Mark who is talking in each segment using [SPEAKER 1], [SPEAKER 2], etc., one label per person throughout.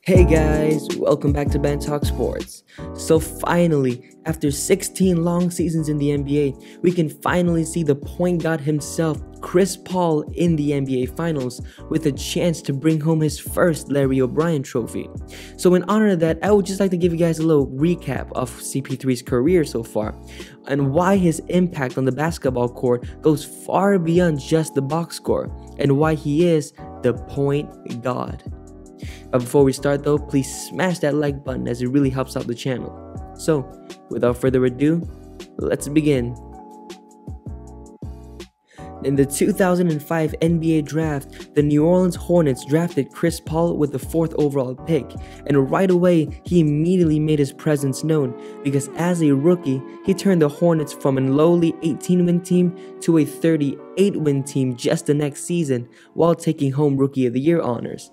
[SPEAKER 1] Hey guys, welcome back to Ben Talk Sports. So finally, after 16 long seasons in the NBA, we can finally see the point guard himself, Chris Paul, in the NBA Finals with a chance to bring home his first Larry O'Brien trophy. So in honor of that, I would just like to give you guys a little recap of CP3's career so far and why his impact on the basketball court goes far beyond just the box score and why he is the point guard. But before we start though, please smash that like button as it really helps out the channel. So, without further ado, let's begin. In the 2005 NBA draft, the New Orleans Hornets drafted Chris Paul with the 4th overall pick, and right away, he immediately made his presence known because as a rookie, he turned the Hornets from a lowly 18-win team to a 38-win team just the next season while taking home Rookie of the Year honors.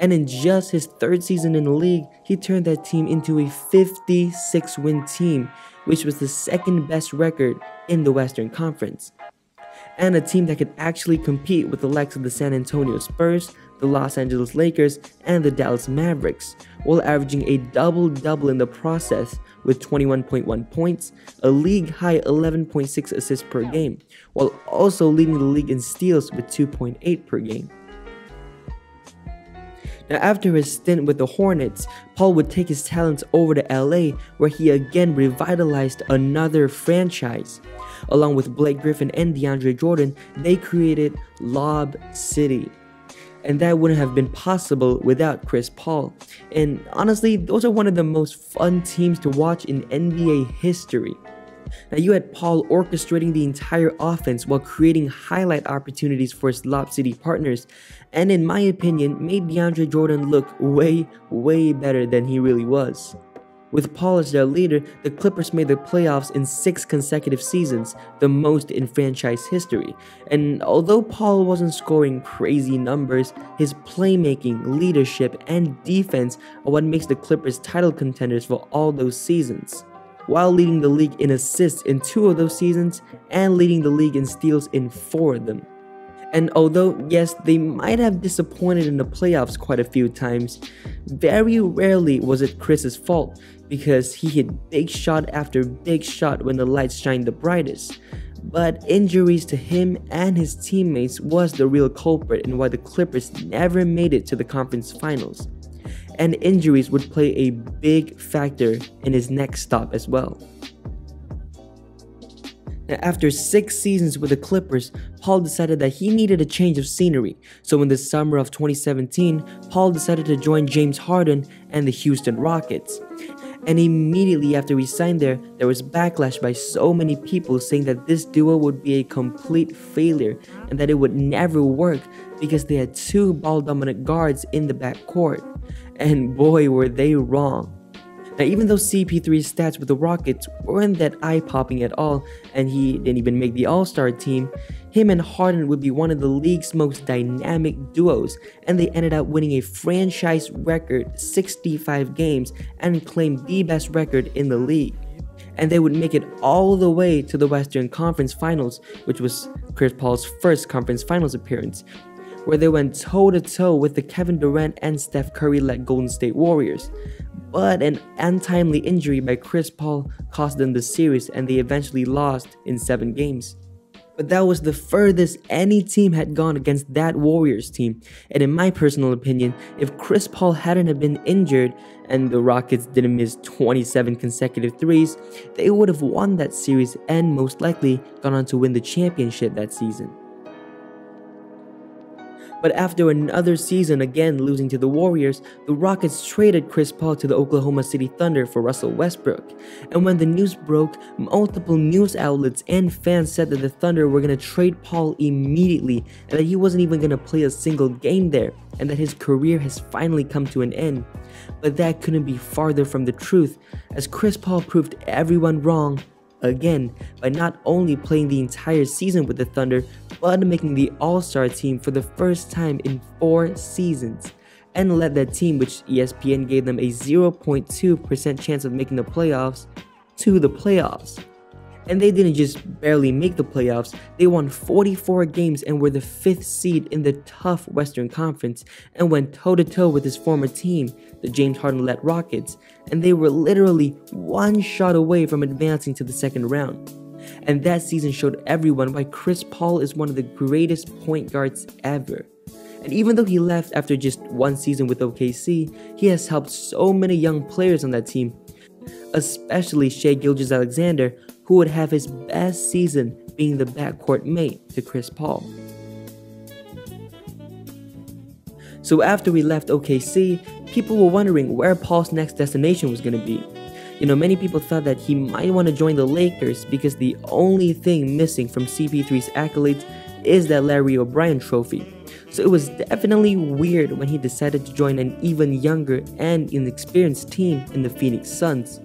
[SPEAKER 1] And in just his 3rd season in the league, he turned that team into a 56-win team, which was the 2nd best record in the Western Conference. And a team that could actually compete with the likes of the San Antonio Spurs, the Los Angeles Lakers, and the Dallas Mavericks, while averaging a double-double in the process with 21.1 points, a league-high 11.6 assists per game, while also leading the league in steals with 2.8 per game. Now, after his stint with the Hornets, Paul would take his talents over to LA, where he again revitalized another franchise. Along with Blake Griffin and DeAndre Jordan, they created Lob City. And that wouldn't have been possible without Chris Paul. And honestly, those are one of the most fun teams to watch in NBA history. Now, you had Paul orchestrating the entire offense while creating highlight opportunities for his Lob City partners, and in my opinion, made DeAndre Jordan look way better than he really was. With Paul as their leader, the Clippers made the playoffs in 6 consecutive seasons, the most in franchise history. And although Paul wasn't scoring crazy numbers, his playmaking, leadership, and defense are what makes the Clippers title contenders for all those seasons, while leading the league in assists in 2 of those seasons and leading the league in steals in 4 of them. And although, yes, they might have disappointed in the playoffs quite a few times, very rarely was it Chris's fault because he hit big shot after big shot when the lights shined the brightest. But injuries to him and his teammates was the real culprit in why the Clippers never made it to the conference finals. And injuries would play a big factor in his next stop as well. Now, after 6 seasons with the Clippers, Paul decided that he needed a change of scenery. So in the summer of 2017, Paul decided to join James Harden and the Houston Rockets. And immediately after he signed there was backlash by so many people saying that this duo would be a complete failure and that it would never work because they had 2 ball-dominant guards in the backcourt. And boy, were they wrong. Now, even though CP3's stats with the Rockets weren't that eye-popping at all, and he didn't even make the All-Star team, him and Harden would be one of the league's most dynamic duos, and they ended up winning a franchise record 65 games and claimed the best record in the league. And they would make it all the way to the Western Conference Finals, which was Chris Paul's first conference finals appearance, where they went toe-to-toe with the Kevin Durant and Steph Curry-led Golden State Warriors. But an untimely injury by Chris Paul cost them the series and they eventually lost in 7 games. But that was the furthest any team had gone against that Warriors team, and in my personal opinion, if Chris Paul hadn't have been injured and the Rockets didn't miss 27 consecutive threes, they would have won that series and most likely gone on to win the championship that season. But after another season again losing to the Warriors, the Rockets traded Chris Paul to the Oklahoma City Thunder for Russell Westbrook. And when the news broke, multiple news outlets and fans said that the Thunder were going to trade Paul immediately and that he wasn't even going to play a single game there and that his career has finally come to an end. But that couldn't be farther from the truth, as Chris Paul proved everyone wrong again by not only playing the entire season with the Thunder, but making the All-Star team for the first time in 4 seasons, and led that team, which ESPN gave them a 0.2% chance of making the playoffs, to the playoffs. And they didn't just barely make the playoffs, they won 44 games and were the 5th seed in the tough Western Conference and went toe-to-toe with his former team, the James Harden-led Rockets, and they were literally one shot away from advancing to the second round. And that season showed everyone why Chris Paul is one of the greatest point guards ever. And even though he left after just one season with OKC, he has helped so many young players on that team, especially Shai Gilgeous-Alexander, who would have his best season being the backcourt mate to Chris Paul. So after we left OKC, people were wondering where Paul's next destination was going to be. Many people thought that he might want to join the Lakers because the only thing missing from CP3's accolades is that Larry O'Brien trophy. So it was definitely weird when he decided to join an even younger and inexperienced team in the Phoenix Suns.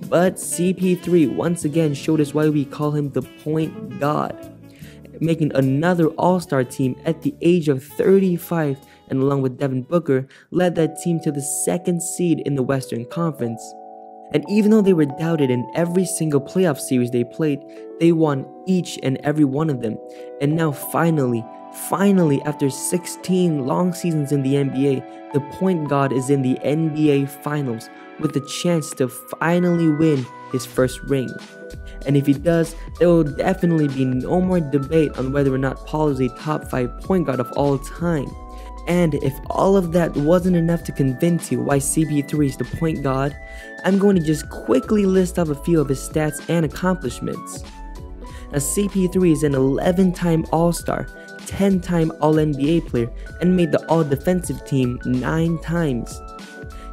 [SPEAKER 1] But CP3 once again showed us why we call him the point god, making another all-star team at the age of 35, and along with Devin Booker, led that team to the 2nd seed in the Western Conference. And even though they were doubted in every single playoff series they played, they won each and every one of them. And now finally, after 16 long seasons in the NBA, the point guard is in the NBA Finals with the chance to finally win his first ring. And if he does, there will definitely be no more debate on whether or not Paul is a top 5 point guard of all time. And if all of that wasn't enough to convince you why CP3 is the point guard, I'm going to just quickly list off a few of his stats and accomplishments. Now, CP3 is an 11-time All-Star, 10-time All-NBA player, and made the All-Defensive team 9 times.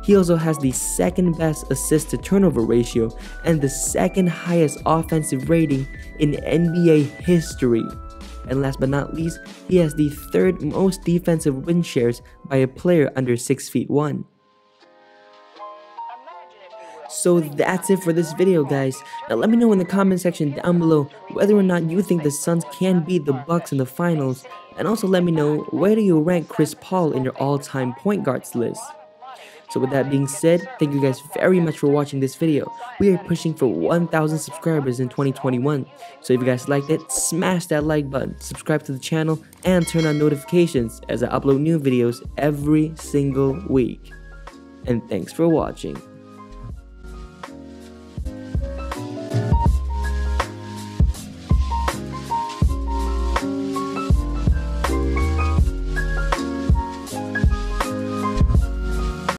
[SPEAKER 1] He also has the 2nd best assist-to-turnover ratio and the 2nd highest offensive rating in NBA history. And last but not least, he has the 3rd most defensive win shares by a player under 6'1". So that's it for this video, guys. Now let me know in the comment section down below whether or not you think the Suns can beat the Bucks in the finals, and also let me know where do you rank Chris Paul in your all-time point guards list. So with that being said, thank you guys very much for watching this video. We are pushing for 1,000 subscribers in 2021. So if you guys liked it, smash that like button, subscribe to the channel, and turn on notifications as I upload new videos every single week. And thanks for watching.